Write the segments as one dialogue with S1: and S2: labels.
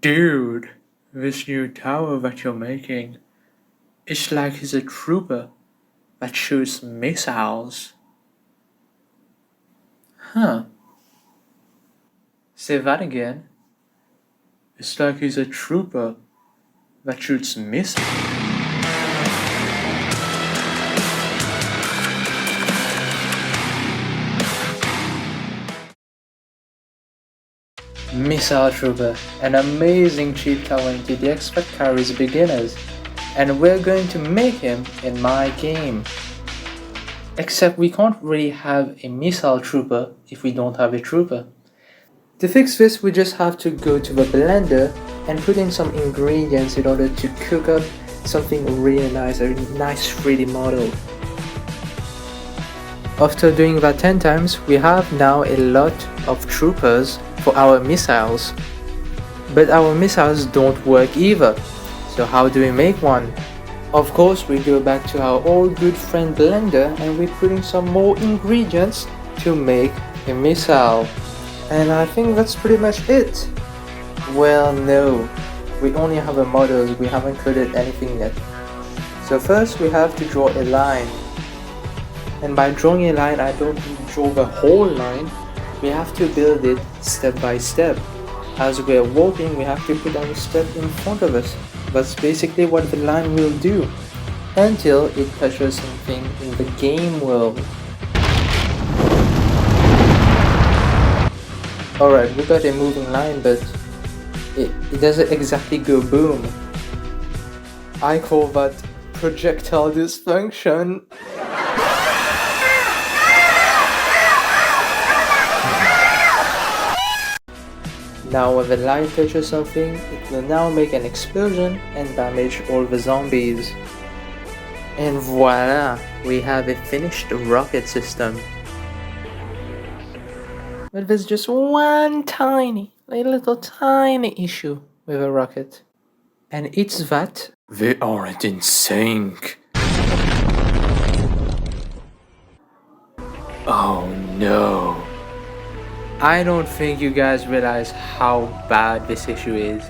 S1: Dude, this new tower that you're making, it's like he's a trooper that shoots missiles. Huh. Say that again. It's like he's a trooper that shoots missiles. Missile Trooper, an amazing cheap tower in TDX that carries beginners, and we're going to make him in my game. Except we can't really have a Missile Trooper if we don't have a trooper. To fix this, we just have to go to the blender and put in some ingredients in order to cook up something really nice, a nice 3D model. After doing that 10 times, we have now a lot of troopers for our missiles. But our missiles don't work either. So how do we make one? Of course, we go back to our old good friend Blender and we put in some more ingredients to make a missile. And I think that's pretty much it. Well, no. We only have a model, we haven't created anything yet. So first we have to draw a line. And by drawing a line, I don't draw the whole line. We have to build it step by step. As we are walking, we have to put down a step in front of us. That's basically what the line will do, until it touches something in the game world. Alright, we got a moving line, but it doesn't exactly go boom. I call that projectile dysfunction. Now when the light touches something, it will now make an explosion and damage all the zombies. And voila, we have a finished rocket system. But there's just one little tiny issue with a rocket. And it's that they aren't in sync. Oh no. I don't think you guys realize how bad this issue is.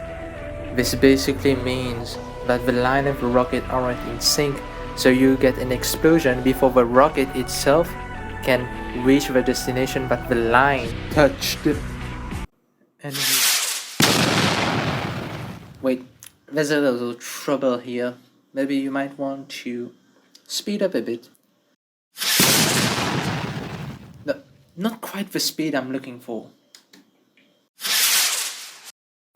S1: This basically means that the line of the rocket aren't in sync, so you get an explosion before the rocket itself can reach the destination that the line touched. And wait, there's a little trouble here. Maybe you might want to speed up a bit. Not quite the speed I'm looking for.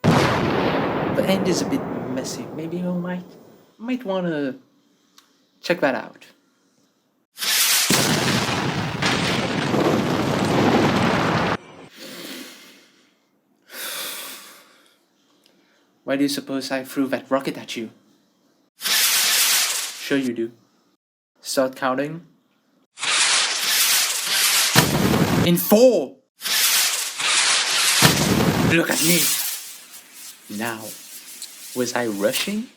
S1: The end is a bit messy. Maybe you might want to check that out. Why do you suppose I threw that rocket at you? Sure you do. Start counting. In 4! Look at me! Now, was I rushing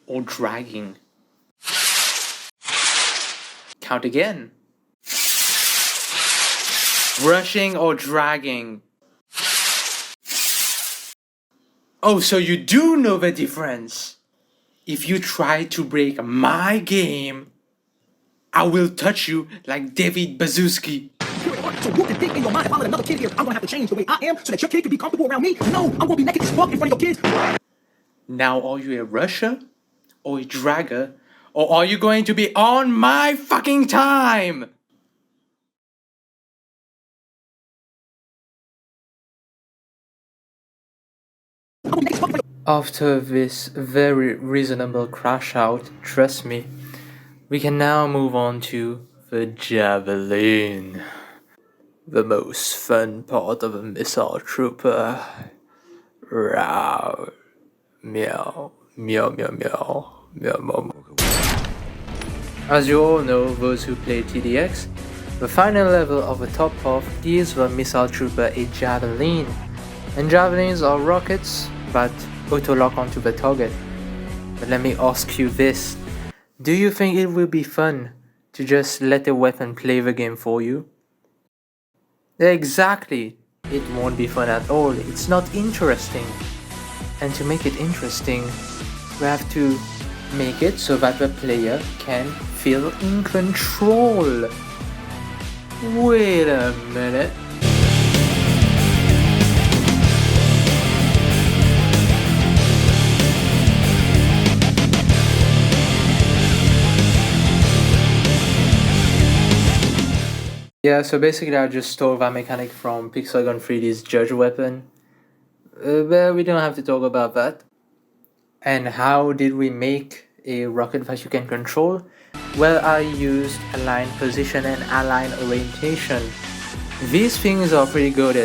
S1: or dragging? Count again. Rushing or dragging? Oh, so you do know the difference. If you try to break my game, I will touch you like David Bazooski.
S2: So you can think in your mind, if I let another kid here, I'm gonna have to change the way I am so that your kid can be comfortable around me. No, I'm gonna be naked as fuck in front of your kids.
S1: Now, are you a rusher or a dragger, or are you going to be on my fucking time? After this very reasonable crash out, trust me, we can now move on to the Javelin. The most fun part of a missile trooper. Row. Meow. Meow meow meow. Meow meow meow. As you all know, those who play TDX, the final level of the top half gives the missile trooper a Javelin. And Javelins are rockets that auto-lock onto the target. But let me ask you this. Do you think it will be fun to just let a weapon play the game for you? Exactly. It won't be fun at all. It's not interesting. And to make it interesting, we have to make it so that the player can feel in control. Wait a minute. Yeah, so basically I just stole that mechanic from Pixelgun 3D's Judge weapon. But we don't have to talk about that. And how did we make a rocket that you can control? Well, I used align position and align orientation. These things are pretty good.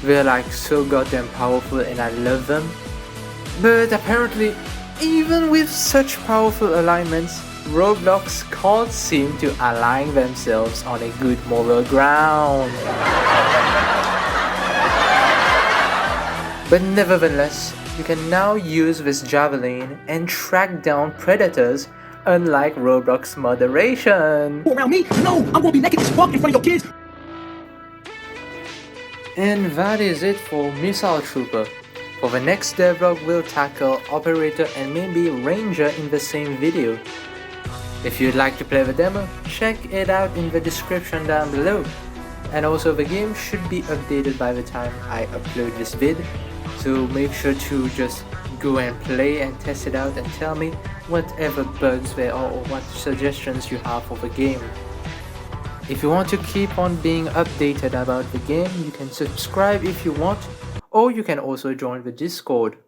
S1: They're like so goddamn powerful and I love them. But apparently, even with such powerful alignments, Roblox can't seem to align themselves on a good moral ground. But nevertheless, you can now use this javelin and track down predators, unlike Roblox moderation.
S2: Around me? No, I'm gonna be naked as fuck in front of your kids.
S1: And that is it for Missile Trooper. For the next devlog, we'll tackle Operator and maybe Ranger in the same video. If you'd like to play the demo, check it out in the description down below. And also the game should be updated by the time I upload this vid, so make sure to just go and play and test it out and tell me whatever bugs there are or what suggestions you have for the game. If you want to keep on being updated about the game, you can subscribe if you want, or you can also join the Discord.